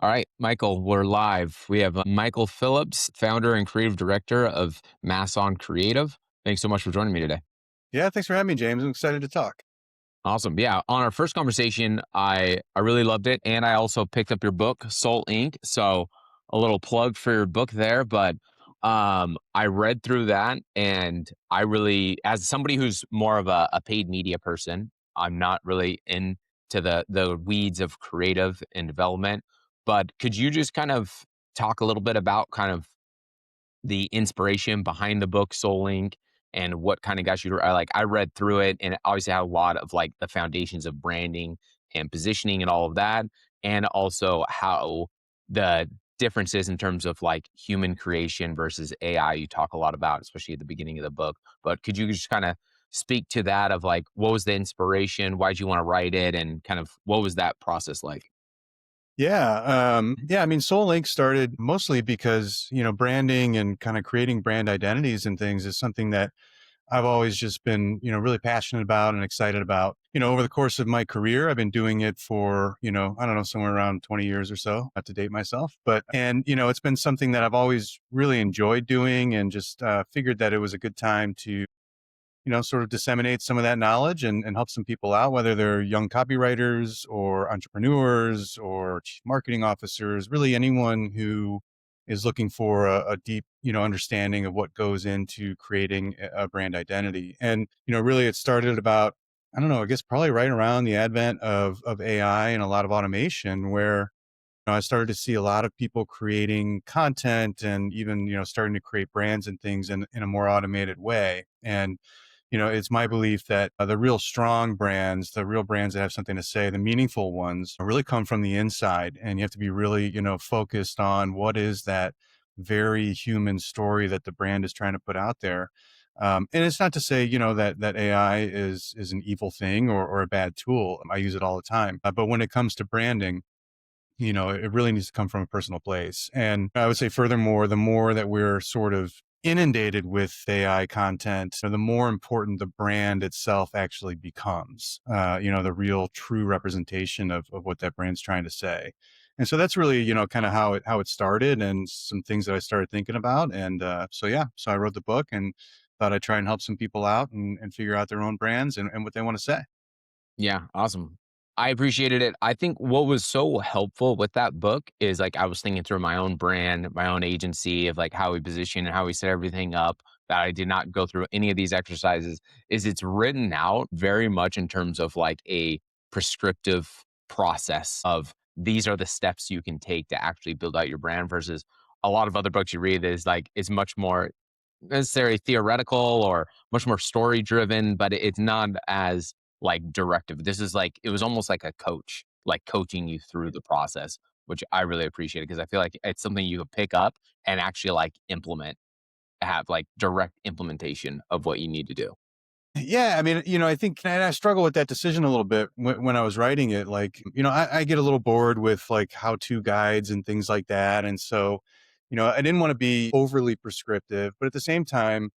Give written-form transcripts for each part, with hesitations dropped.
All right, Michael, we're live. We have Michael Phillips, founder and creative director of Mass on Creative. Thanks so much for joining me today. Yeah, thanks for having me, James. I'm excited to talk. Awesome. Yeah, on our first conversation, I really loved it, and I also picked up your book, Soul Inc. So a little plug for your book there, but I read through that, and I really, as somebody who's more of a paid media person, I'm not really into the weeds of creative and development. But could you just kind of talk a little bit about kind of the inspiration behind the book Soul Inc. and what kind of got you to like I read through it and it obviously had a lot of like the foundations of branding and positioning and all of that, and also how the differences in terms of like human creation versus AI you talk a lot about, especially at the beginning of the book. But could you just kind of speak to that of like what was the inspiration, why did you want to write it, and kind of what was that process like? Yeah. I mean, Soul Link started mostly because, branding and kind of creating brand identities and things is something that I've always just been, really passionate about and excited about. Over the course of my career, I've been doing it for, I don't know, somewhere around 20 years or so, not to date myself. It's been something that I've always really enjoyed doing and just figured that it was a good time to sort of disseminate some of that knowledge and help some people out, whether they're young copywriters or entrepreneurs or chief marketing officers, really anyone who is looking for a deep, understanding of what goes into creating a brand identity. And, really it started about, I don't know, I guess probably right around the advent of AI and a lot of automation where I started to see a lot of people creating content and even, starting to create brands and things in a more automated way. And it's my belief that the real strong brands, the real brands that have something to say, the meaningful ones really come from the inside. And you have to be really, focused on what is that very human story that the brand is trying to put out there. And it's not to say, that AI is an evil thing or a bad tool. I use it all the time. But when it comes to branding, it really needs to come from a personal place. And I would say, furthermore, the more that we're sort of inundated with AI content, the more important the brand itself actually becomes, the real true representation of what that brand's trying to say. And so that's really, kind of how it started and some things that I started thinking about. And so I wrote the book and thought I'd try and help some people out and figure out their own brands and what they want to say. Yeah, awesome. I appreciated it. I think what was so helpful with that book is like I was thinking through my own brand, my own agency of like how we position and how we set everything up, that I did not go through any of these exercises. Is it's written out very much in terms of like a prescriptive process of these are the steps you can take to actually build out your brand versus a lot of other books you read is like is much more necessarily theoretical or much more story driven, but it's not as like directive. This is like it was almost like a coach, like coaching you through the process, which I really appreciate because I feel like it's something you could pick up and actually like implement, have like direct implementation of what you need to do. Yeah, I mean, I think and I struggle with that decision a little bit when I was writing it. Like, I get a little bored with like how-to guides and things like that. And so, I didn't want to be overly prescriptive, but at the same time,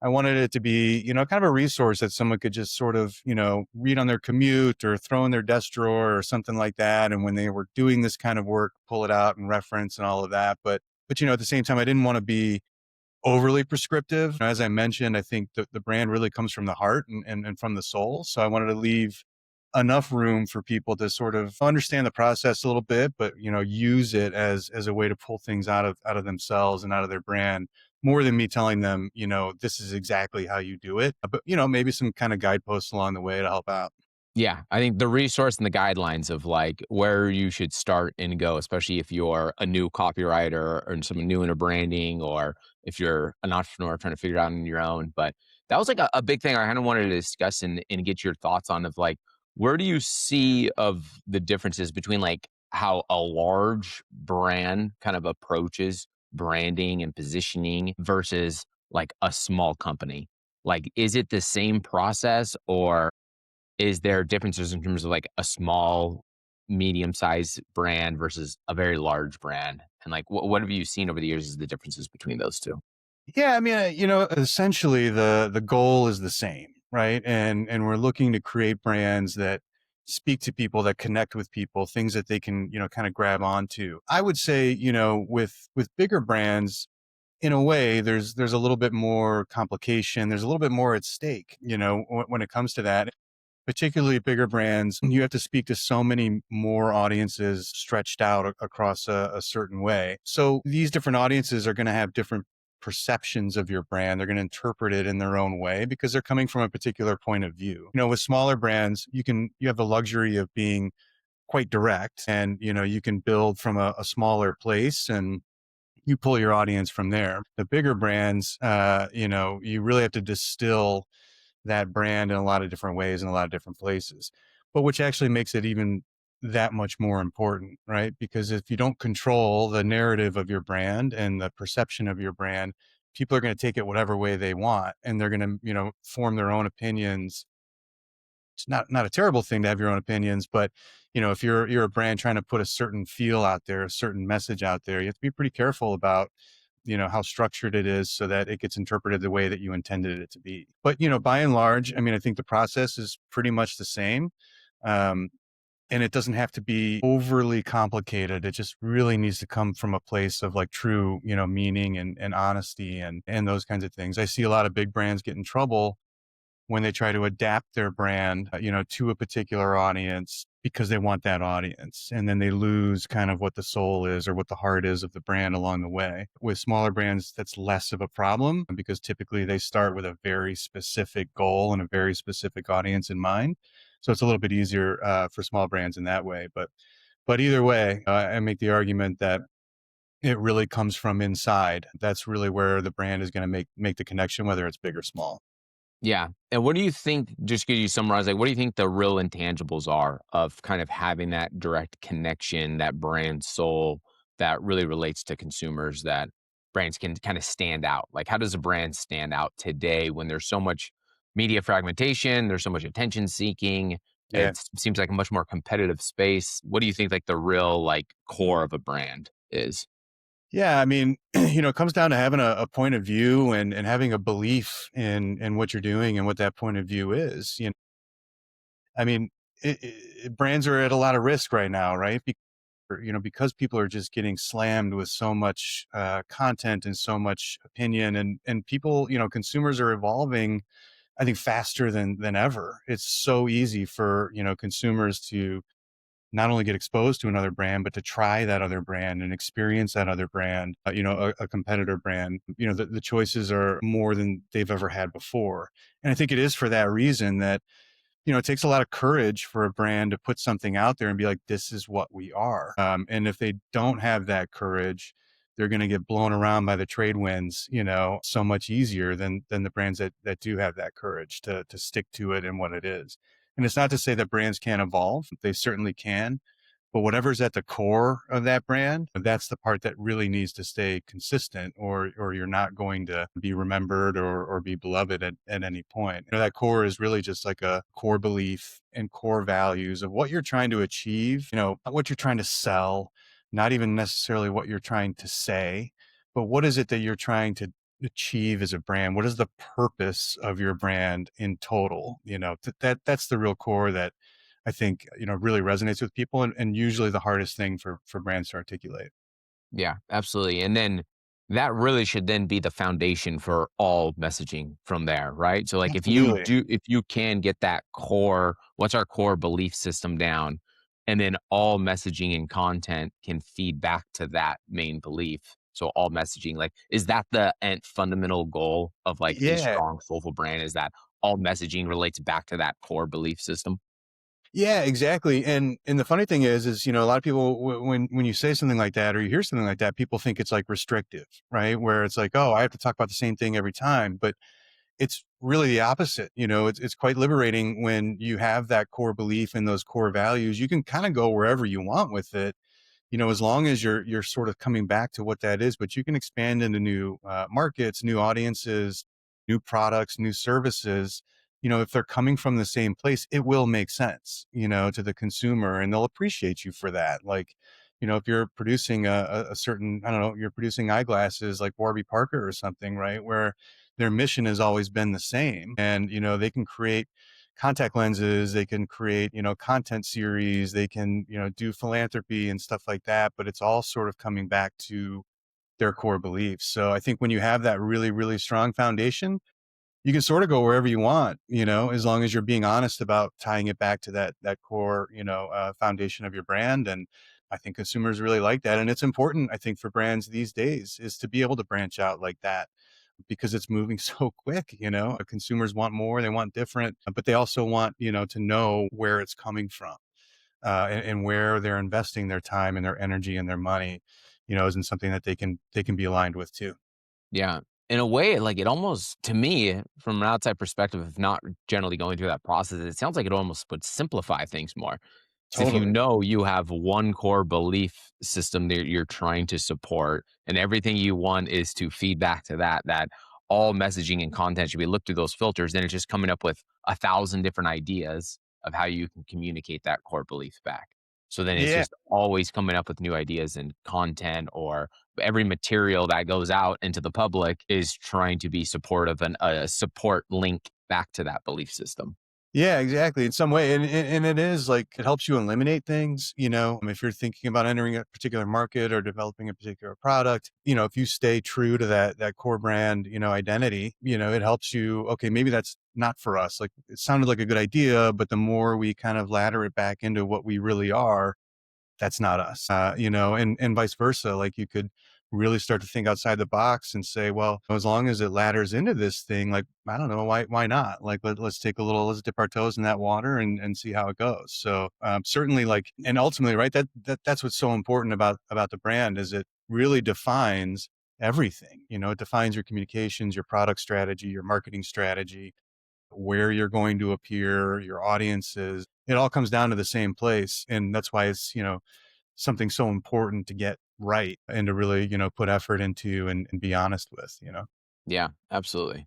I wanted it to be, kind of a resource that someone could just sort of, read on their commute or throw in their desk drawer or something like that. And when they were doing this kind of work, pull it out and reference and all of that. But at the same time, I didn't want to be overly prescriptive. As I mentioned, I think the brand really comes from the heart and from the soul. So I wanted to leave enough room for people to sort of understand the process a little bit, but use it as a way to pull things out of themselves and out of their brand more than me telling them, this is exactly how you do it. But maybe some kind of guideposts along the way to help out. Yeah, I think the resource and the guidelines of like where you should start and go, especially if you're a new copywriter or someone new into branding, or if you're an entrepreneur trying to figure it out on your own. But that was like a big thing I kind of wanted to discuss and get your thoughts on of like, where do you see of the differences between like how a large brand kind of approaches branding and positioning versus like a small company? Like, is it the same process or is there differences in terms of like a small, medium-sized brand versus a very large brand? And like, what have you seen over the years as the differences between those two? Yeah, I mean, essentially the goal is the same, right? And we're looking to create brands that speak to people, that connect with people, things that they can, kind of grab onto. I would say, with bigger brands, in a way, there's a little bit more complication. There's a little bit more at stake, when it comes to that. Particularly bigger brands, you have to speak to so many more audiences stretched out across a certain way. So these different audiences are going to have different perceptions of your brand. They're going to interpret it in their own way because they're coming from a particular point of view. With smaller brands, you have the luxury of being quite direct, and you can build from a smaller place, and you pull your audience from there. The bigger brands, you really have to distill that brand in a lot of different ways in a lot of different places, but which actually makes it even that much more important, right? Because if you don't control the narrative of your brand and the perception of your brand, people are going to take it whatever way they want, and they're going to, form their own opinions. It's not a terrible thing to have your own opinions, but if you're a brand trying to put a certain feel out there, a certain message out there, you have to be pretty careful about how structured it is so that it gets interpreted the way that you intended it to be. But by and large, I mean, I think the process is pretty much the same. um, and it doesn't have to be overly complicated. It just really needs to come from a place of like true meaning and honesty and those kinds of things. I see a lot of big brands get in trouble when they try to adapt their brand, to a particular audience because they want that audience. And then they lose kind of what the soul is or what the heart is of the brand along the way. With smaller brands, that's less of a problem because typically they start with a very specific goal and a very specific audience in mind. So it's a little bit easier for small brands in that way. But either way, I make the argument that it really comes from inside. That's really where the brand is going to make the connection, whether it's big or small. Yeah. And what do you think, just could you summarize, like, what do you think the real intangibles are of kind of having that direct connection, that brand soul that really relates to consumers, that brands can kind of stand out? Like, how does a brand stand out today when there's so much media fragmentation, there's so much attention seeking? Yeah. It seems like a much more competitive space. What do you think, like, the real, like, core of a brand is? Yeah, I mean, it comes down to having a point of view and having a belief in what you're doing and what that point of view is. I mean, brands are at a lot of risk right now, right? Because people are just getting slammed with so much content and so much opinion, and people, consumers are evolving, I think, faster than ever. It's so easy for consumers to not only get exposed to another brand, but to try that other brand and experience that other brand, a competitor brand. The choices are more than they've ever had before. And I think it is for that reason that, it takes a lot of courage for a brand to put something out there and be like, this is what we are. And if they don't have that courage, they're going to get blown around by the trade winds, so much easier than the brands that do have that courage to stick to it and what it is. And it's not to say that brands can't evolve. They certainly can. But whatever's at the core of that brand, that's the part that really needs to stay consistent, or you're not going to be remembered or be beloved at any point. That core is really just like a core belief and core values of what you're trying to achieve, what you're trying to sell, not even necessarily what you're trying to say, but what is it that you're trying to achieve as a brand? What is the purpose of your brand in total? That's the real core that I think, really resonates with people, and usually the hardest thing for brands to articulate. Yeah, absolutely. And then that really should then be the foundation for all messaging from there, right? So like Absolutely. if you can get that core, what's our core belief system down, and then all messaging and content can feed back to that main belief. So all messaging, like, is that the fundamental goal of like a Yeah. strong, soulful brand? Is that all messaging relates back to that core belief system? Yeah, exactly. And the funny thing is, a lot of people, when you say something like that or you hear something like that, people think it's like restrictive, right? Where it's like, oh, I have to talk about the same thing every time. But it's really the opposite. It's quite liberating when you have that core belief and those core values. You can kind of go wherever you want with it, as long as you're sort of coming back to what that is. But you can expand into new markets, new audiences, new products, new services. If they're coming from the same place, it will make sense, to the consumer, and they'll appreciate you for that. Like, if you're producing a certain, I don't know, you're producing eyeglasses like Warby Parker or something, right? Where their mission has always been the same, and they can create contact lenses, they can create, content series, they can, do philanthropy and stuff like that, but it's all sort of coming back to their core beliefs. So I think when you have that really, really strong foundation, you can sort of go wherever you want, as long as you're being honest about tying it back to that core, foundation of your brand. And I think consumers really like that. And it's important, I think, for brands these days is to be able to branch out like that because it's moving so quick. Consumers want more, they want different, but they also want, to know where it's coming from, and where they're investing their time and their energy and their money, isn't something that they can be aligned with too. Yeah. In a way, like, it almost to me, from an outside perspective of not generally going through that process, it sounds like it almost would simplify things more. 'Cause if you Totally. know you have one core belief system that you're trying to support, and everything you want is to feed back to that, that all messaging and content should be looked through those filters, then it's just coming up with 1,000 different ideas of how you can communicate that core belief back. So then it's Yeah. just always coming up with new ideas and content, or every material that goes out into the public is trying to be supportive and a support link back to that belief system. Yeah, exactly. In some way, and it is like it helps you eliminate things. If you're thinking about entering a particular market or developing a particular product, if you stay true to that core brand, identity, it helps you. Okay, maybe that's not for us. Like it sounded like a good idea, but the more we kind of ladder it back into what we really are, that's not us, and vice versa. Like you could really start to think outside the box and say, well, as long as it ladders into this thing, like, I don't know, why not? Like, let's dip our toes in that water and see how it goes. So, certainly like, and ultimately, right. That's what's so important about the brand is it really defines everything. It defines your communications, your product strategy, your marketing strategy, where you're going to appear, your audiences. It all comes down to the same place. And that's why it's, something so important to get right and to really, put effort into and be honest with. Yeah, absolutely.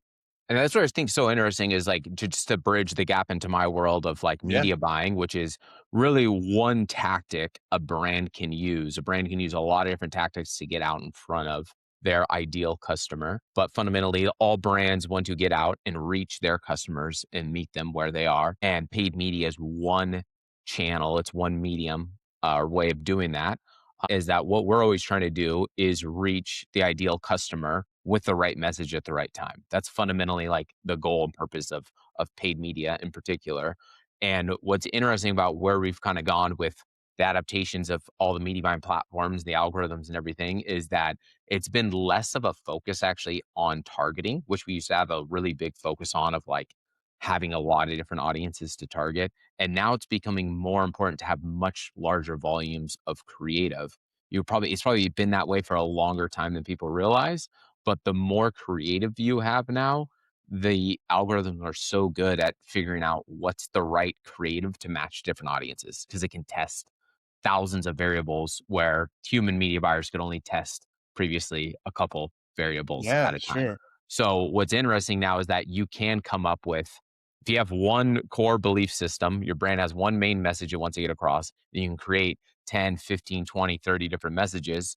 And that's what I think so interesting is like just to bridge the gap into my world of like Yeah. media buying, which is really one tactic a brand can use. A brand can use a lot of different tactics to get out in front of their ideal customer. But fundamentally, all brands want to get out and reach their customers and meet them where they are. And paid media is one channel, it's one medium or way of doing that. Is that what we're always trying to do is reach the ideal customer with the right message at the right time. That's fundamentally like the goal and purpose of paid media in particular. And what's interesting about where we've kind of gone with the adaptations of all the media buying platforms, the algorithms and everything is that it's been less of a focus actually on targeting, which we used to have a really big focus on of like having a lot of different audiences to target. And now it's becoming more important to have much larger volumes of creative. It's probably been that way for a longer time than people realize, but the more creative you have now, the algorithms are so good at figuring out what's the right creative to match different audiences because it can test thousands of variables where human media buyers could only test previously a couple variables Yeah, at a time. sure. So what's interesting now is that you can come up with if you have one core belief system, your brand has one main message it wants to get across, and you can create 10, 15, 20, 30 different messages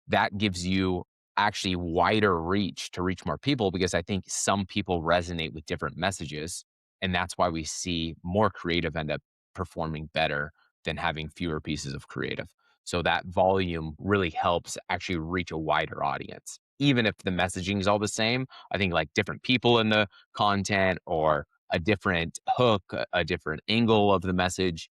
that gives you actually wider reach to reach more people because I think some people resonate with different messages. And that's why we see more creative end up performing better than having fewer pieces of creative. So that volume really helps actually reach a wider audience. Even if the messaging is all the same, I think like different people in the content or a different hook, a different angle of the message,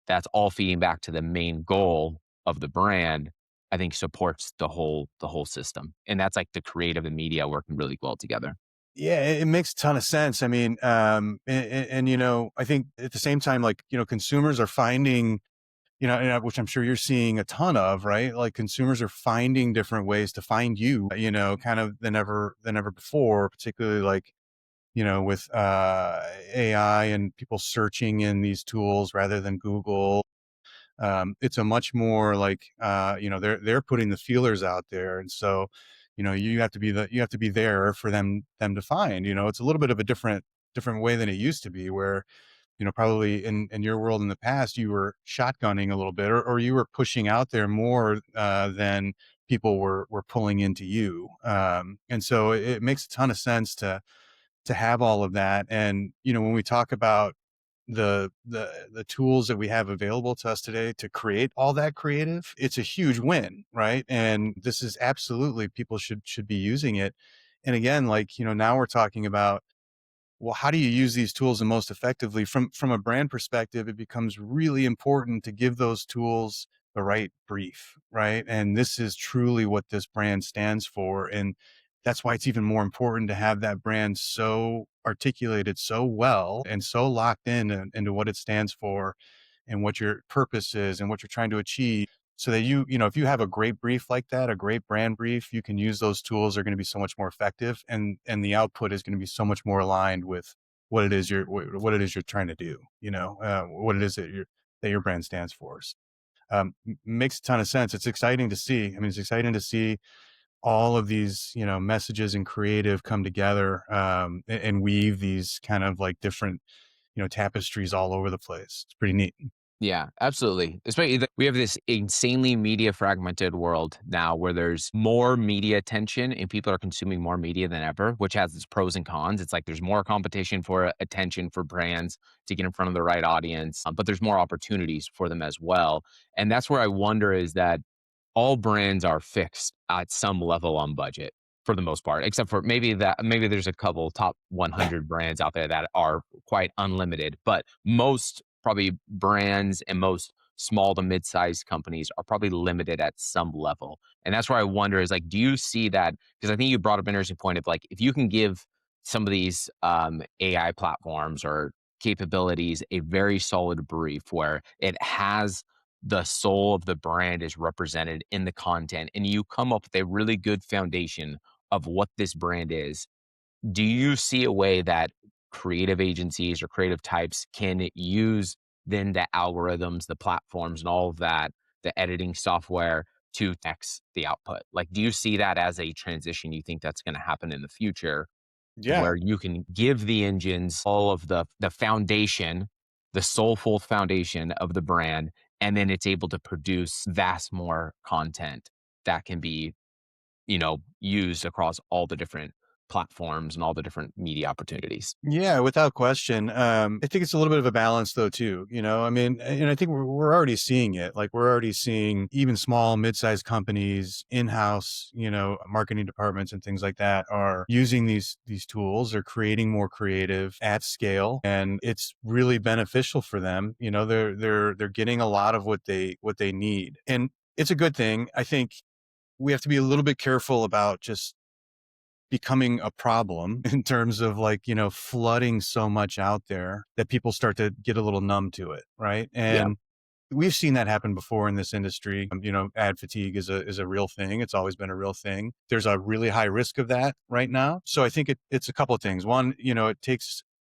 that's all feeding back to the main goal of the brand. I think supports the whole system. And that's like the creative and media working really well together. Yeah, it makes a ton of sense. I mean, and I think at the same time, like, consumers are finding, which I'm sure you're seeing a ton of, right? Like consumers are finding different ways to find you, kind of than ever before, particularly like, with AI and people searching in these tools rather than Google. It's a much more like, they're putting the feelers out there, and so you have to be there for them to find. It's a little bit of a different way than it used to be, where probably in your world in the past you were shotgunning a little bit, or you were pushing out there more than people were pulling into you. And so it makes a ton of sense to have all of that. And when we talk about the tools that we have available to us today to create all that creative, it's a huge win, right? And this is absolutely, people should be using it. And again, like, now we're talking about, well, how do you use these tools the most effectively? From a brand perspective, it becomes really important to give those tools the right brief, right? And this is truly what this brand stands for. And that's why it's even more important to have that brand so articulated so well and so locked in into what it stands for and what your purpose is and what you're trying to achieve, so that if you have a great brief like that, a great brand brief, you can use those tools. Are going to be so much more effective, and the output is going to be so much more aligned with what it is you're trying to do. What it is that your brand stands for. Makes a ton of sense. It's exciting to see. I mean, it's exciting to see all of these messages and creative come together, and weave these kind of like different tapestries all over the place. It's pretty neat. Yeah, absolutely. Especially that we have this insanely media fragmented world now where there's more media attention and people are consuming more media than ever, which has its pros and cons. It's like there's more competition for attention for brands to get in front of the right audience, but there's more opportunities for them as well. And that's where I wonder is that all brands are fixed at some level on budget for the most part, except for maybe there's a couple top 100 brands out there that are quite unlimited, but most probably brands and most small to mid-sized companies are probably limited at some level. And that's where I wonder is like, do you see that? Because I think you brought up an interesting point of like, if you can give some of these AI platforms or capabilities a very solid brief where it has the soul of the brand is represented in the content and you come up with a really good foundation of what this brand is, do you see a way that creative agencies or creative types can use then the algorithms, the platforms, and all of that, the editing software to X the output? Like, do you see that as a transition you think that's going to happen in the future Yeah. where you can give the engines all of the foundation, the soulful foundation of the brand, and then it's able to produce vast more content that can be, used across all the different platforms and all the different media opportunities. Yeah, without question. I think it's a little bit of a balance though, too. I mean, and I think we're already seeing it. Like we're already seeing even small, mid-sized companies, in-house, marketing departments and things like that are using these tools. Or creating more creative at scale, and it's really beneficial for them. They're getting a lot of what they need, and it's a good thing. I think we have to be a little bit careful about just becoming a problem in terms of like, flooding so much out there that people start to get a little numb to it. Right. Yeah. And we've seen that happen before in this industry. Ad fatigue is a real thing. It's always been a real thing. There's a really high risk of that right now. So I think it's a couple of things. One,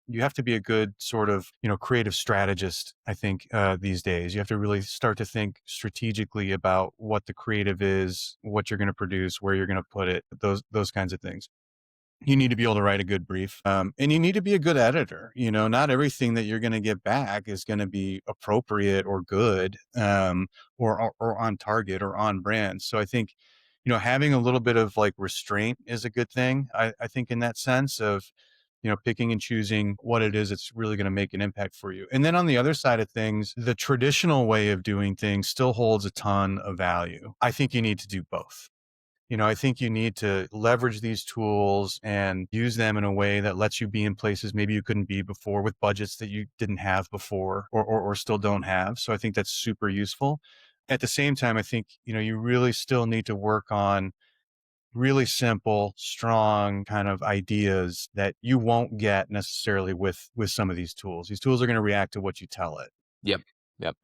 you have to be a good sort of, creative strategist. I think these days you have to really start to think strategically about what the creative is, what you're going to produce, where you're going to put it, those kinds of things. You need to be able to write a good brief, and you need to be a good editor. Not everything that you're going to get back is going to be appropriate or good, or on target or on brand. So I think having a little bit of like restraint is a good thing. I think in that sense of picking and choosing what it is that's really going to make an impact for you. And then on the other side of things, the traditional way of doing things still holds a ton of value. I think you need to do both. I think you need to leverage these tools and use them in a way that lets you be in places maybe you couldn't be before, with budgets that you didn't have before, or still don't have. So I think that's super useful. At the same time, I think, you really still need to work on really simple, strong kind of ideas that you won't get necessarily with some of these tools. These tools are going to react to what you tell it. Yep. Yep.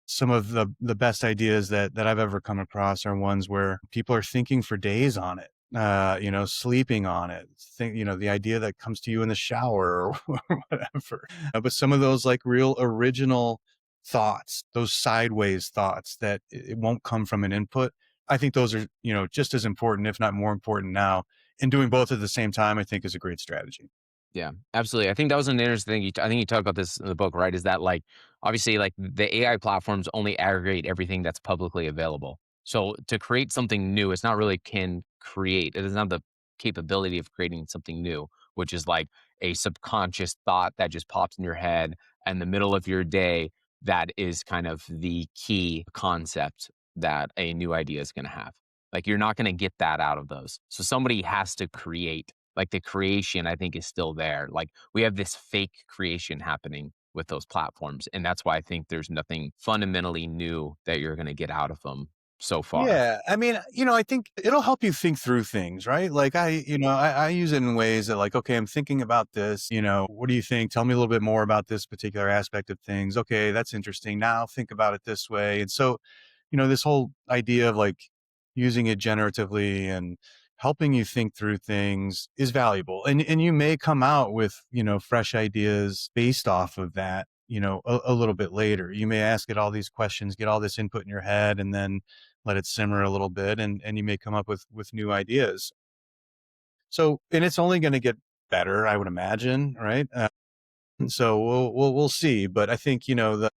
Some of the best ideas that I've ever come across are ones where people are thinking for days on it, sleeping on it. The idea that comes to you in the shower or whatever. But some of those like real original thoughts, those sideways thoughts that it won't come from an input. I think those are, just as important, if not more important now. And doing both at the same time, I think is a great strategy. Yeah, absolutely. I think that was an interesting thing. I think you talk about this in the book, right? Is that like obviously like the AI platforms only aggregate everything that's publicly available. So to create something new, it's not really can create. It doesn't have the capability of creating something new. which is like a subconscious thought that just pops in your head in the middle of your day. That is kind of the key concept that a new idea is going to have. Like you're not going to get that out of those. So somebody has to create. Like the creation, I think, is still there. Like we have this fake creation happening with those platforms. And that's why I think there's nothing fundamentally new that you're going to get out of them so far. Yeah, I mean, I think it'll help you think through things, right? Like I use it in ways that like, okay, I'm thinking about this, what do you think? Tell me a little bit more about this particular aspect of things. Okay, that's interesting. Now think about it this way. And so, this whole idea of like using it generatively and helping you think through things is valuable. And you may come out with, fresh ideas based off of that, a little bit later. You may ask it all these questions, get all this input in your head, and then let it simmer a little bit, and you may come up with new ideas. So, and it's only going to get better, I would imagine, right? So we'll see. But I think the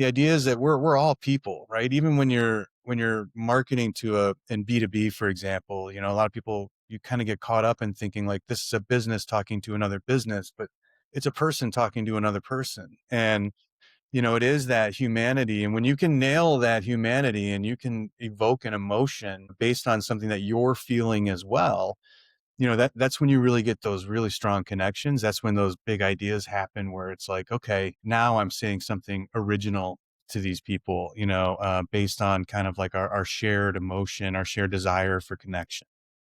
idea is that we're all people, right? Even when you're marketing to a in B2B, for example, a lot of people, you kind of get caught up in thinking like this is a business talking to another business, but it's a person talking to another person. And it is that humanity. And when you can nail that humanity and you can evoke an emotion based on something that you're feeling as well, that's when you really get those really strong connections. That's when those big ideas happen where it's like, okay, now I'm saying something original to these people, based on kind of like our shared emotion, our shared desire for connection.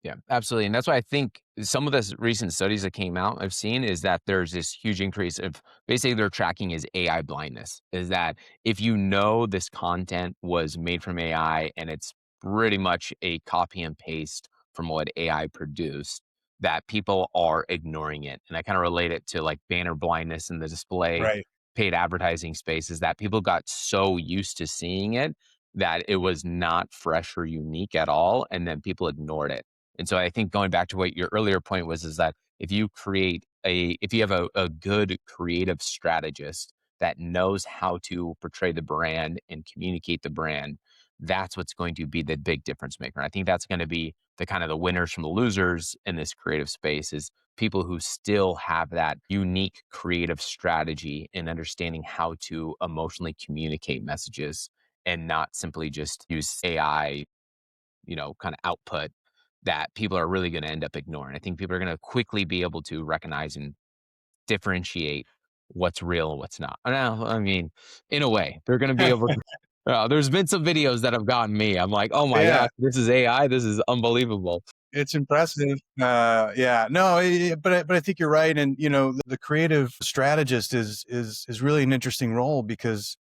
Yeah, absolutely. And that's why I think some of the recent studies that came out I've seen is that there's this huge increase of basically they're tracking is AI blindness. Is that if you know this content was made from AI and it's pretty much a copy and paste from what AI produced, that people are ignoring it. And I kind of relate it to like banner blindness in the display Right. paid advertising space is that people got so used to seeing it that it was not fresh or unique at all. And then people ignored it. And so I think going back to what your earlier point was, is that if you have a good creative strategist that knows how to portray the brand and communicate the brand, that's what's going to be the big difference maker. I think that's going to be the kind of the winners from the losers in this creative space is people who still have that unique creative strategy and understanding how to emotionally communicate messages and not simply just use AI, kind of output that people are really going to end up ignoring. I think people are going to quickly be able to recognize and differentiate what's real and what's not. Now, I mean, in a way, they're going to be able to. There's been some videos that have gotten me. I'm like, oh my Yeah. gosh, this is AI. This is unbelievable. It's impressive. Yeah, no, but I think you're right. And the creative strategist is really an interesting role because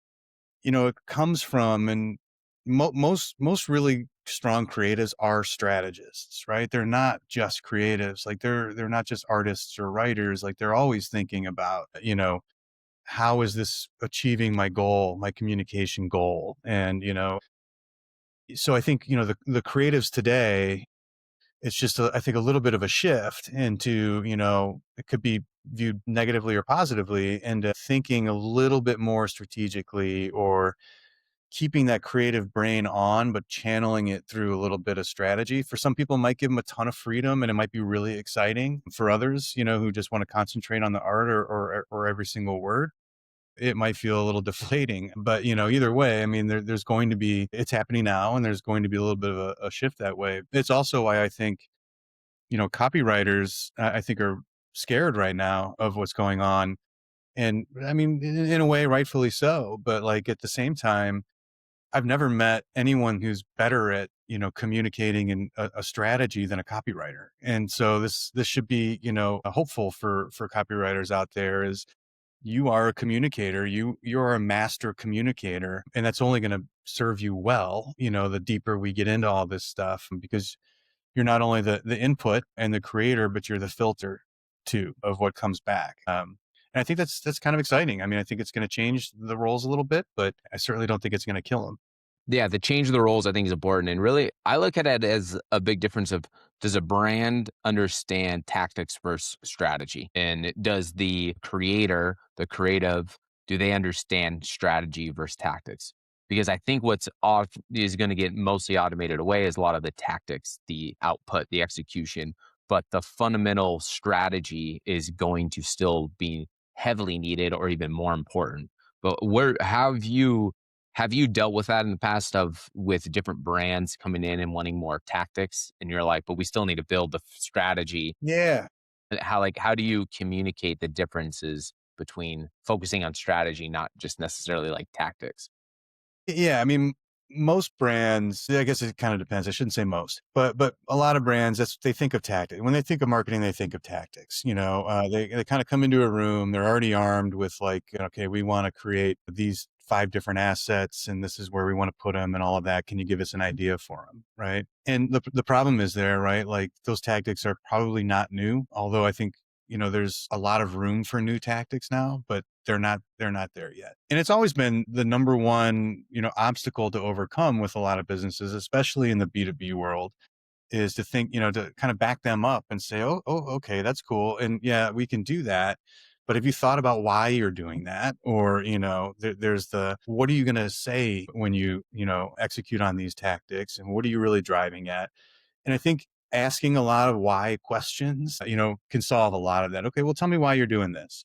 it comes from and most really strong creatives are strategists, right? They're not just creatives. Like they're not just artists or writers. Like they're always thinking about how is this achieving my goal, my communication goal, and so I think the creatives today, it's just I think a little bit of a shift into it could be viewed negatively or positively, and thinking a little bit more strategically, or keeping that creative brain on but channeling it through a little bit of strategy. For some people, it might give them a ton of freedom and it might be really exciting. For others, who just want to concentrate on the art, or every single word, it might feel a little deflating. But either way, I mean, there's going to be, it's happening now, and there's going to be a little bit of a shift that way. It's also why I think copywriters, I think, are scared right now of what's going on. And I mean, in a way, rightfully so. But like at the same time, I've never met anyone who's better at, communicating in a strategy than a copywriter. And so this should be, hopeful for copywriters out there. Is you are a communicator, you're a master communicator, and that's only going to serve you well, the deeper we get into all this stuff, because you're not only the input and the creator, but you're the filter too of what comes back. And I think that's kind of exciting. I mean, I think it's going to change the roles a little bit, but I certainly don't think it's going to kill them. Yeah, the change of the roles I think is important. And really, I look at it as a big difference of does a brand understand tactics versus strategy? And does the creator, the creative, do they understand strategy versus tactics? Because I think what's off is going to get mostly automated away is a lot of the tactics, the output, the execution but the fundamental strategy is going to still be heavily needed or even more important. But where have you dealt with that in the past of with different brands coming in and wanting more tactics and you're like, but we still need to build the strategy. Yeah. How do you communicate the differences between focusing on strategy, not just necessarily like tactics? Yeah, I mean, most brands, I guess it kind of depends. I shouldn't say most, but a lot of brands, that's they think of tactics. When they think of marketing, they think of tactics. They kind of come into a room, they're already armed with like, okay, we want to create these five different assets, and this is where we want to put them, and all of that. Can you give us an idea for them, right? And the problem is there, right? Like those tactics are probably not new, although I think there's a lot of room for new tactics now, but they're not there yet. And it's always been the number one, obstacle to overcome with a lot of businesses, especially in the B2B world, is to think, to kind of back them up and say, oh, okay, that's cool. And yeah, we can do that. But have you thought about why you're doing that? Or, there's what are you going to say when you execute on these tactics, and what are you really driving at? And I think asking a lot of why questions, can solve a lot of that. Okay, well, tell me why you're doing this.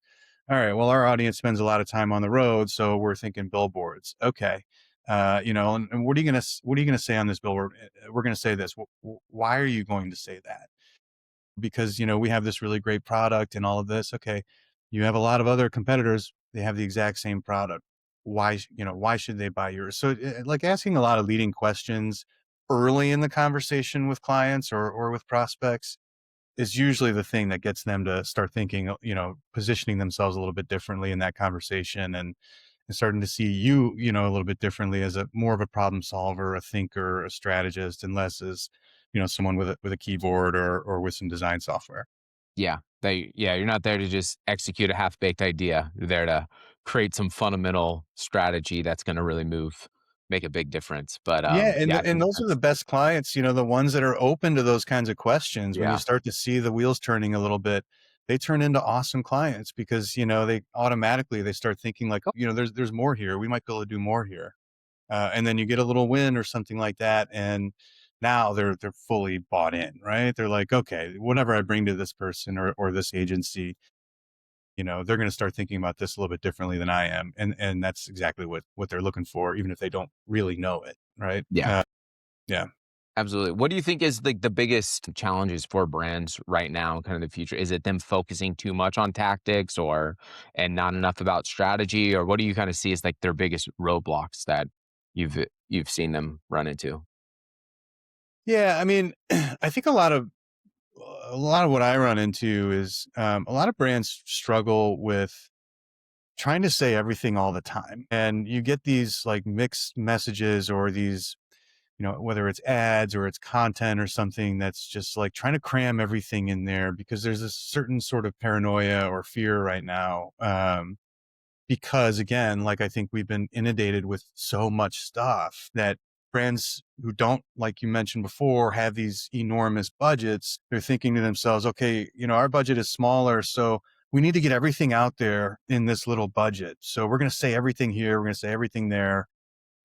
All right. Well, our audience spends a lot of time on the road, so we're thinking billboards. Okay. And what are you gonna say on this billboard? We're gonna say this. Why are you going to say that? Because we have this really great product and all of this. Okay, you have a lot of other competitors. They have the exact same product. Why should they buy yours? So, like asking a lot of leading questions early in the conversation with clients or with prospects is usually the thing that gets them to start thinking, positioning themselves a little bit differently in that conversation, and starting to see a little bit differently as a more of a problem solver, a thinker, a strategist, and less as, someone with a keyboard or with some design software. You're not there to just execute a half-baked idea. You're there to create some fundamental strategy that's gonna really make a big difference. But, Yeah, and yeah, I and think those are the that's best clients, the ones that are open to those kinds of questions. When you yeah, start to see the wheels turning a little bit, they turn into awesome clients because, they start thinking like, "Oh, there's more here. We might be able to do more here." And then you get a little win or something like that, and now they're fully bought in, right? They're like, "Okay, whatever I bring to this person or this agency, they're going to start thinking about this a little bit differently than I am," and that's exactly what they're looking for, even if they don't really know it, right? yeah. Yeah. Absolutely. What do you think is like the biggest challenges for brands right now, kind of the future? Is it them focusing too much on tactics or and not enough about strategy? Or what do you kind of see as like their biggest roadblocks that you've seen them run into? Yeah, I mean, I think a lot of what I run into is a lot of brands struggle with trying to say everything all the time, and you get these like mixed messages or these, whether it's ads or it's content or something that's just like trying to cram everything in there because there's a certain sort of paranoia or fear right now. Because again, like I think we've been inundated with so much stuff that brands who don't, like you mentioned before, have these enormous budgets, they're thinking to themselves, okay, our budget is smaller, so we need to get everything out there in this little budget. So we're going to say everything here, we're going to say everything there.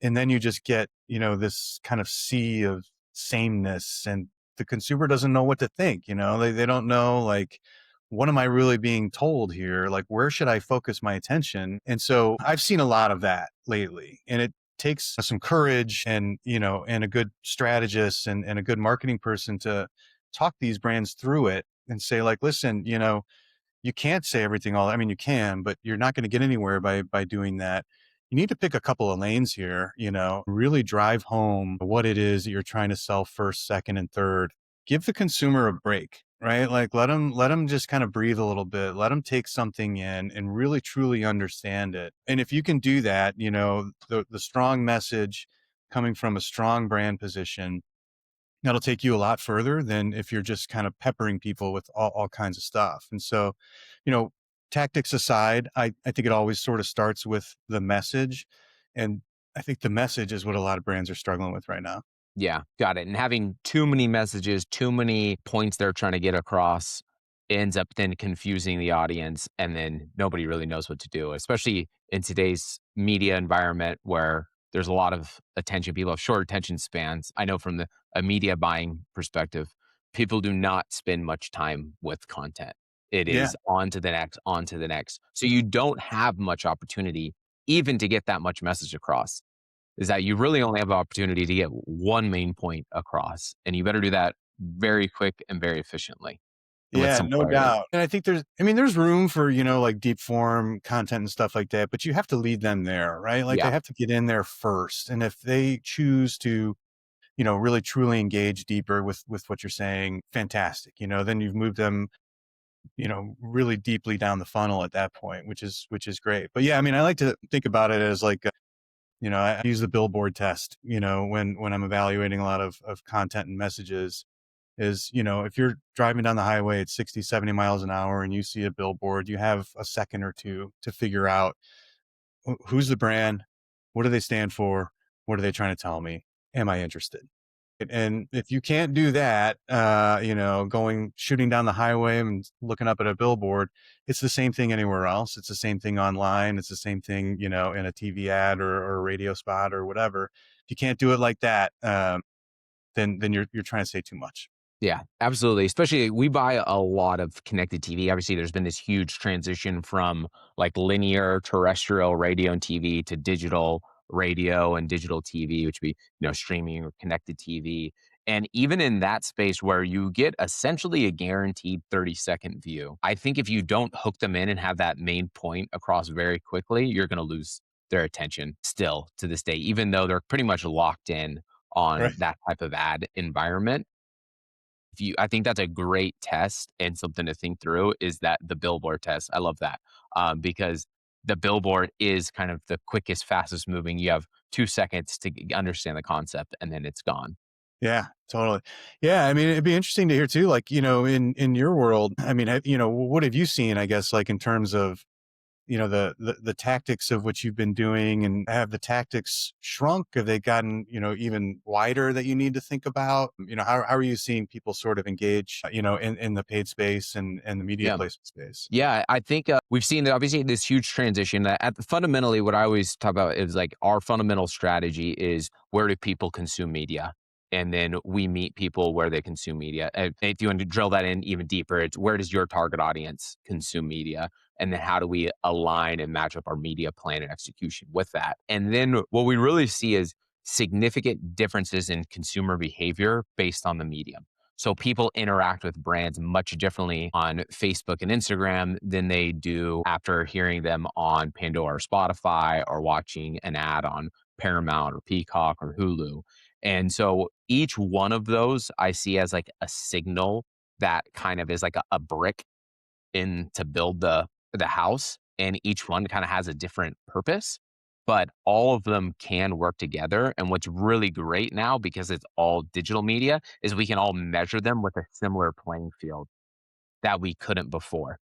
And then you just get, this kind of sea of sameness, and the consumer doesn't know what to think. They don't know, like, what am I really being told here? Like, where should I focus my attention? And so I've seen a lot of that lately, and it takes some courage and a good strategist and a good marketing person to talk these brands through it and say like, listen, you can't say everything all. I mean, you can, but you're not going to get anywhere by doing that. You need to pick a couple of lanes here, really drive home what it is that you're trying to sell first, second, and third. Give the consumer a break, right? Like let them just kind of breathe a little bit. Let them take something in and really truly understand it. And if you can do that, the strong message coming from a strong brand position, that'll take you a lot further than if you're just kind of peppering people with all kinds of stuff. And so, you know, tactics aside, I think it always sort of starts with the message. And I think the message is what a lot of brands are struggling with right now. Yeah, got it. And having too many messages, too many points they're trying to get across ends up then confusing the audience and then nobody really knows what to do, especially in today's media environment where there's a lot of attention. People have short attention spans. I know from a media buying perspective, People do not spend much time with content. It Yeah. is on to the next, on to the next. So you don't have much opportunity even to get that much message across. Is that you really only have opportunity to get one main point across, and you better do that very quick and very efficiently and with Yeah, some no clarity. doubt. And I think there's room for, like deep form content and stuff like that, but you have to lead them there, right? Like they Yeah, have to get in there first. And if they choose to, really truly engage deeper with what you're saying, fantastic. Then you've moved them, really deeply down the funnel at that point, which is great. But yeah, I mean, I like to think about it as like, I use the billboard test, when I'm evaluating a lot of content and messages is, if you're driving down the highway at 60, 70 miles an hour and you see a billboard, you have a second or two to figure out who's the brand, what do they stand for, what are they trying to tell me, am I interested? And if you can't do that, going shooting down the highway and looking up at a billboard, it's the same thing anywhere else. It's the same thing online. It's the same thing, in a TV ad or a radio spot or whatever. If you can't do it like that, then you're trying to say too much. yeah, absolutely. Especially we buy a lot of connected TV. Obviously, there's been this huge transition from like linear terrestrial radio and TV to digital radio and digital TV, which would be, streaming or connected TV. And even in that space where you get essentially a guaranteed 30-second view, I think if you don't hook them in and have that main point across very quickly, you're going to lose their attention still to this day, even though they're pretty much locked in on Right. that type of ad environment. If you I think that's a great test and something to think through is that the billboard test. I love that, because the billboard is kind of the quickest, fastest moving. You have 2 seconds to understand the concept, and then it's gone. Yeah, totally. Yeah, I mean, it'd be interesting to hear too, like, in your world, I mean, what have you seen, I guess, like in terms of, the tactics of what you've been doing, and have the tactics shrunk? Have they gotten, even wider that you need to think about? How are you seeing people sort of engage, in the paid space and the media Yeah. placement space? Yeah, I think, we've seen that obviously this huge transition that fundamentally what I always talk about is like our fundamental strategy is where do people consume media? And then we meet people where they consume media. And if you want to drill that in even deeper, it's where does your target audience consume media? And then how do we align and match up our media plan and execution with that? And then what we really see is significant differences in consumer behavior based on the medium. So people interact with brands much differently on Facebook and Instagram than they do after hearing them on Pandora or Spotify or watching an ad on Paramount or Peacock or Hulu. And so each one of those I see as like a signal that kind of is like a brick in to build the house, and each one kind of has a different purpose, but all of them can work together. And what's really great now, because it's all digital media, is we can all measure them with a similar playing field that we couldn't before.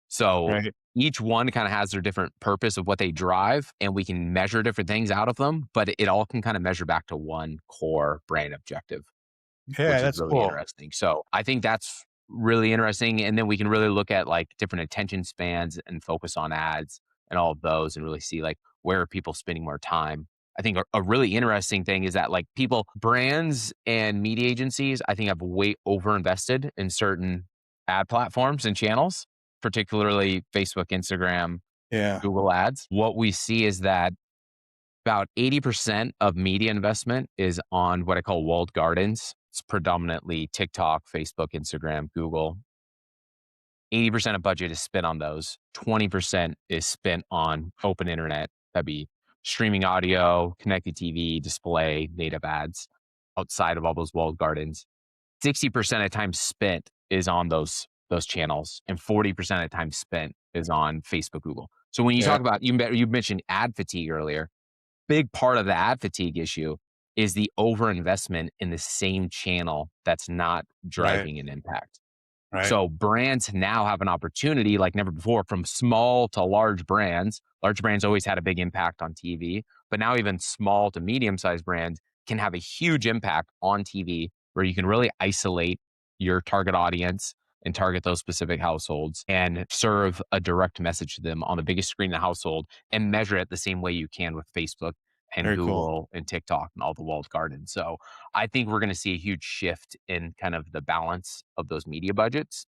So Right. each one kind of has their different purpose of what they drive, and we can measure different things out of them, but it all can kind of measure back to one core brand objective, Yeah, which is that's really cool. interesting. So I think that's really interesting. And then we can really look at like different attention spans and focus on ads and all of those and really see like where are people spending more time. I think a really interesting thing is that like people, brands and media agencies, I think have way over invested in certain ad platforms and channels, particularly Facebook, Instagram, Yeah. Google ads. What we see is that about 80% of media investment is on what I call walled gardens. It's predominantly TikTok, Facebook, Instagram, Google. 80% of budget is spent on those. 20% is spent on open internet. That'd be streaming audio, connected TV, display, native ads outside of all those walled gardens. 60% of time spent is on those channels, and 40% of time spent is on Facebook, Google. So when you Yeah. talk about you mentioned ad fatigue earlier, big part of the ad fatigue issue is the overinvestment in the same channel that's not Right. driving an impact. Right. So brands now have an opportunity like never before from small to large brands. Large brands always had a big impact on TV, but now even small to medium sized brands can have a huge impact on TV where you can really isolate your target audience and target those specific households and serve a direct message to them on the biggest screen in the household and measure it the same way you can with Facebook and Very cool. Google and TikTok and all the walled gardens. So I think we're going to see a huge shift in kind of the balance of those media budgets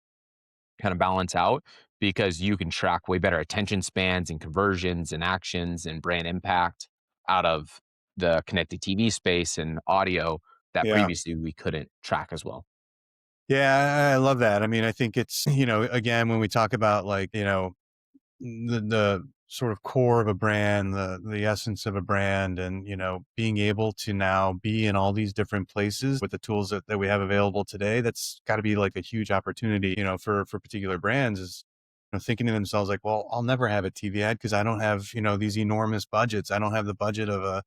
kind of balance out because you can track way better attention spans and conversions and actions and brand impact out of the connected TV space and audio that Yeah. previously we couldn't track as well. Yeah, I love that. I mean, I think it's, again, when we talk about like, the sort of core of a brand, the essence of a brand, and being able to now be in all these different places with the tools that we have available today, that's got to be like a huge opportunity, for particular brands is thinking to themselves like, well, I'll never have a TV ad because I don't have these enormous budgets. I don't have the budget of a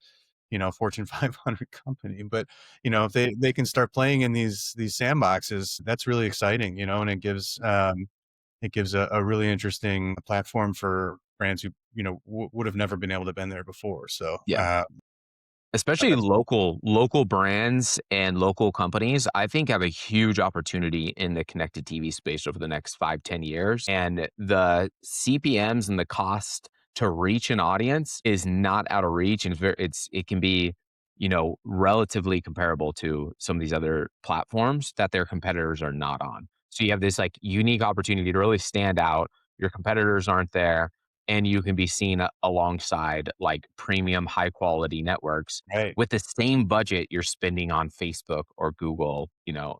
Fortune 500 company. But if they can start playing in these sandboxes, that's really exciting, and it gives a really interesting platform for brands who would have never been able to been there before. So Yeah. Especially that's cool. local brands and local companies, I think have a huge opportunity in the connected TV space over the next 5, 10 years. And the CPMs and the cost to reach an audience is not out of reach. And it can be, relatively comparable to some of these other platforms that their competitors are not on. So you have this like unique opportunity to really stand out. Your competitors aren't there and you can be seen alongside like premium high quality networks Right. with the same budget you're spending on Facebook or Google,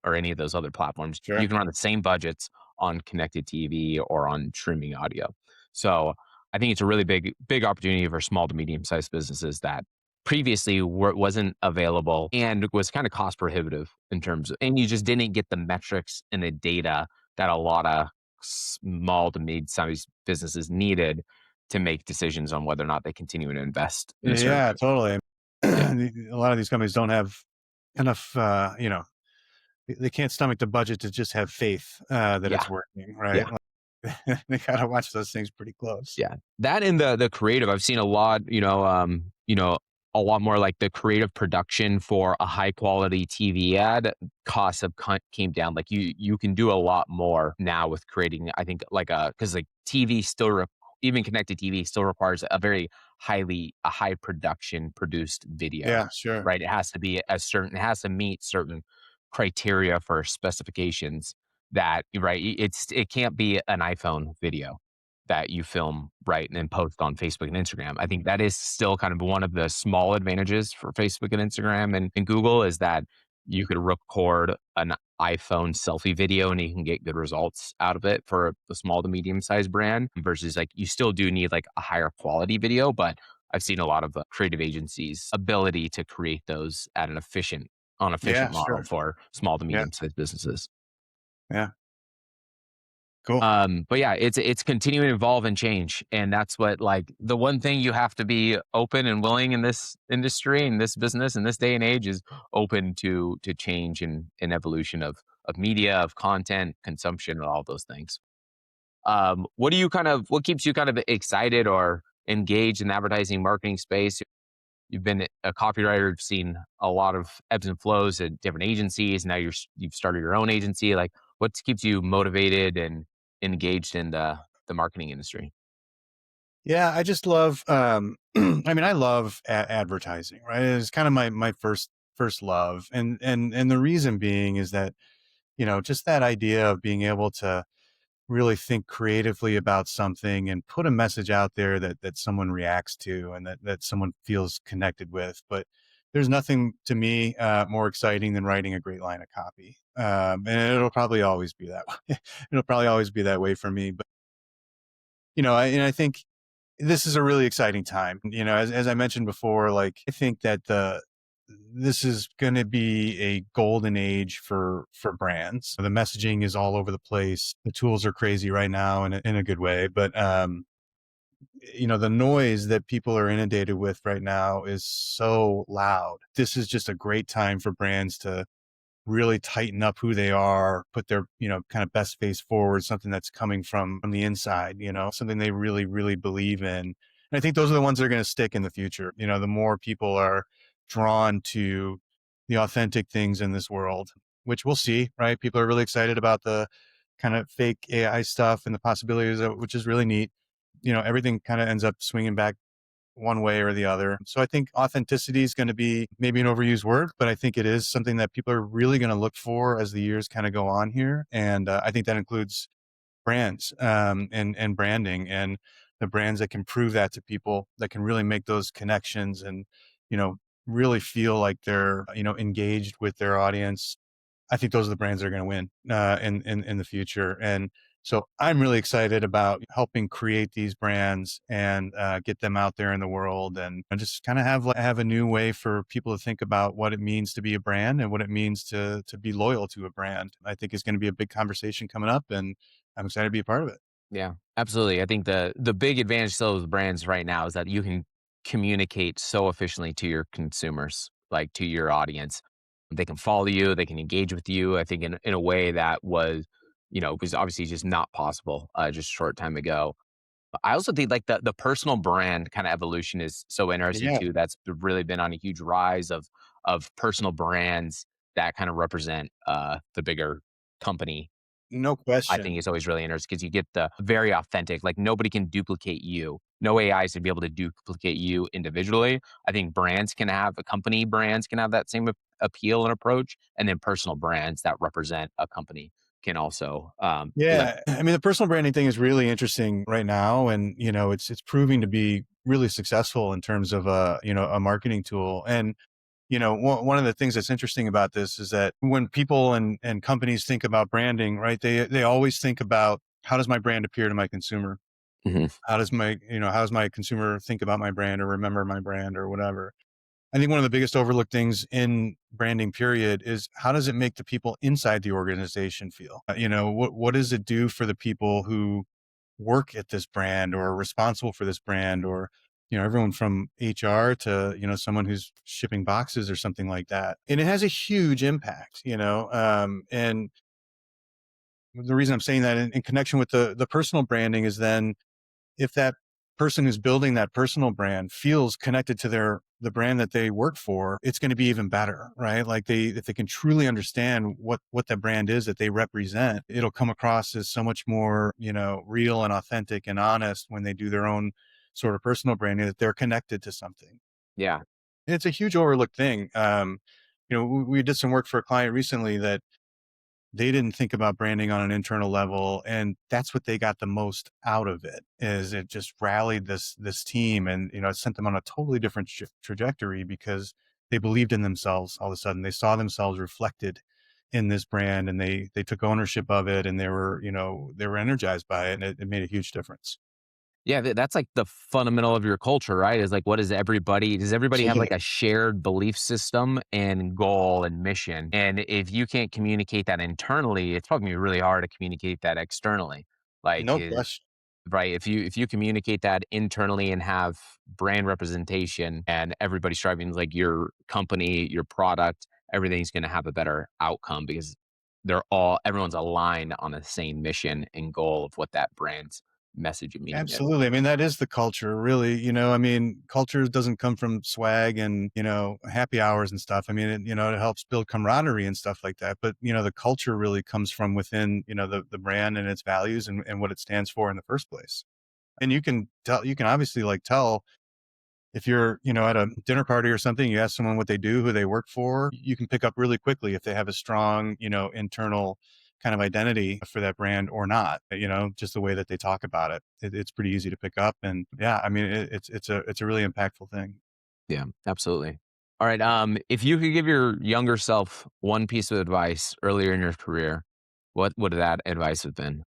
or any of those other platforms. You Sure. can run the same budgets on connected TV or on streaming audio. So I think it's a really big opportunity for small to medium sized businesses that previously wasn't available and was kind of cost prohibitive in terms of, and you just didn't get the metrics and the data that a lot of small to mid-sized businesses needed to make decisions on whether or not they continue to invest in a certain Yeah, totally. yeah, A lot of these companies don't have enough, they can't stomach the budget to just have faith that yeah, it's working, yeah. right? Like, they gotta watch those things pretty close. Yeah. That and the creative, I've seen a lot, a lot more like the creative production for a high quality TV ad costs have came down. Like you can do a lot more now with creating, I think like because like TV still even connected TV still requires a high production produced video, Yeah, sure. right? It has to be it has to meet certain criteria for specifications that right. It can't be an iPhone video that you film, right, and then post on Facebook and Instagram. I think that is still kind of one of the small advantages for Facebook and Instagram and Google is that you could record an iPhone selfie video and you can get good results out of it for a small to medium sized brand versus like you still do need like a higher quality video, but I've seen a lot of creative agencies ability to create those at an efficient Yeah, model sure. for small to Yeah, medium sized businesses. yeah. Cool. But yeah, it's continuing to evolve and change. And that's what like the one thing you have to be open and willing in this industry, in this business, in this day and age is open to change and evolution of media, of content, consumption, and all those things. What keeps you kind of excited or engaged in the advertising marketing space? You've been a copywriter, you've seen a lot of ebbs and flows at different agencies. Now you've started your own agency. Like, what keeps you motivated and engaged in the marketing industry? Yeah, I just love, I mean, I love advertising, right? It's kind of my first love. And the reason being is that, just that idea of being able to really think creatively about something and put a message out there that someone reacts to and that someone feels connected with. But there's nothing to me more exciting than writing a great line of copy. And it'll probably always be that way. It'll probably always be that way for me. But and I think this is a really exciting time. As I mentioned before, like I think that this is going to be a golden age for brands. The messaging is all over the place. The tools are crazy right now in a good way, but the noise that people are inundated with right now is so loud. This is just a great time for brands to really tighten up who they are, put their, kind of best face forward, something that's coming from the inside, something they really, really believe in. And I think those are the ones that are going to stick in the future. The more people are drawn to the authentic things in this world, which we'll see, right? People are really excited about the kind of fake AI stuff and the possibilities of, which is really neat. Everything kind of ends up swinging back one way or the other. So I think authenticity is going to be maybe an overused word, but I think it is something that people are really going to look for as the years kind of go on here. And I think that includes brands, and branding, and the brands that can prove that to people, that can really make those connections, and you know really feel like they're engaged with their audience. I think those are the brands that are going to win in the future. And so I'm really excited about helping create these brands and get them out there in the world, and just kind of have a new way for people to think about what it means to be a brand and what it means to be loyal to a brand. I think is going to be a big conversation coming up, and I'm excited to be a part of it. Yeah, absolutely. I think the big advantage to those brands right now is that you can communicate so efficiently to your consumers, like to your audience. They can follow you, they can engage with you. I think in a way that was obviously just not possible just a short time ago. But I also think like the personal brand kind of evolution is so interesting Yeah, too. That's really been on a huge rise of personal brands that kind of represent the bigger company. no I think question. it's always really interesting because you get the very authentic, like nobody can duplicate you. No AIs to be able to duplicate you individually. I think company brands can have that same appeal and approach, and then personal brands that represent a company can also live. Yeah, I mean, the personal branding thing is really interesting right now, and it's proving to be really successful in terms of a marketing tool. And one of the things that's interesting about this is that when people and companies think about branding, right, they always think about, how does my brand appear to my consumer? Mhm. How does my consumer think about my brand or remember my brand or whatever? I think one of the biggest overlooked things in branding, period, is how does it make the people inside the organization feel? What does it do for the people who work at this brand or are responsible for this brand, or everyone from HR to someone who's shipping boxes or something like that. And it has a huge impact. And the reason I'm saying that in connection with the personal branding is, then if that person who's building that personal brand feels connected to the brand that they work for, it's going to be even better, right? Like, if they can truly understand what the brand is that they represent, it'll come across as so much more, real and authentic and honest when they do their own sort of personal branding, that they're connected to something. Yeah. It's a huge overlooked thing. We did some work for a client recently that they didn't think about branding on an internal level, and that's what they got the most out of it. Is it just rallied this team, and it sent them on a totally different trajectory, because they believed in themselves. All of a sudden they saw themselves reflected in this brand, and they took ownership of it, and they were energized by it, and it made a huge difference. Yeah, that's like the fundamental of your culture, right? Is like, what is everybody does everybody have Yeah, like a shared belief system and goal and mission? And if you can't communicate that internally, it's probably gonna be really hard to communicate that externally. Like, no question. right, if you communicate that internally and have brand representation and everybody striving like your company, your product, everything's gonna have a better outcome because everyone's aligned on the same mission and goal of what that brand's message and meaning is. Absolutely. I mean, that is the culture, really. I mean, culture doesn't come from swag and, happy hours and stuff. I mean, it helps build camaraderie and stuff like that. But, the culture really comes from within, the brand and its values, and what it stands for in the first place. And you can obviously like tell, if you're, at a dinner party or something, you ask someone what they do, who they work for, you can pick up really quickly if they have a strong, internal kind of identity for that brand or not. Just the way that they talk about it's pretty easy to pick up. And yeah, I mean, it's a really impactful thing. Yeah, absolutely. All right. If you could give your younger self one piece of advice earlier in your career, what would that advice have been?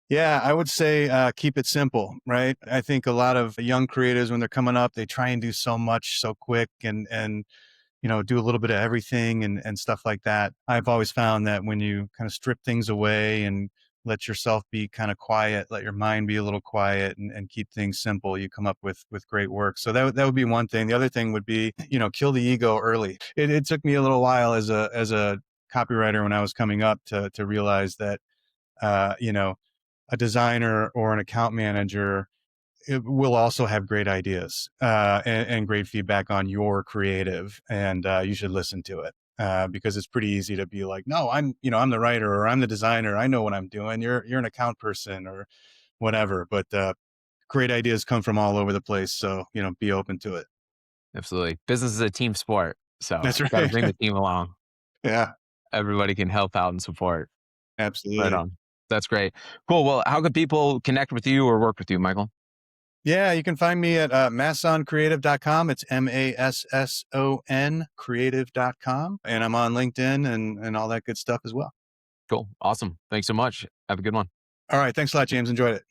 Yeah, I would say keep it simple, right? I think a lot of young creatives, when they're coming up, they try and do so much so quick, and do a little bit of everything, and stuff like that. I've always found that when you kind of strip things away and let yourself be kind of quiet, let your mind be a little quiet, and keep things simple, you come up with great work. So that would be one thing. The other thing would be, kill the ego early. It took me a little while as a copywriter, when I was coming up, to realize that, uh, you know, a designer or an account manager, it will also have great ideas, and great feedback on your creative, and you should listen to it, because it's pretty easy to be like, no, I'm the writer, or I'm the designer, I know what I'm doing. You're an account person or whatever. But great ideas come from all over the place. So, be open to it. Absolutely. Business is a team sport. So That's got to right. bring the team along. Yeah, Everybody can help out and support. Right absolutely. on. That's great. Cool. Well, how could people connect with you or work with you, Michael? Yeah, you can find me at massoncreative.com. It's MASSON creative.com. And I'm on LinkedIn and all that good stuff as well. Cool. Awesome. Thanks so much. Have a good one. All right. Thanks a lot, James. Enjoyed it.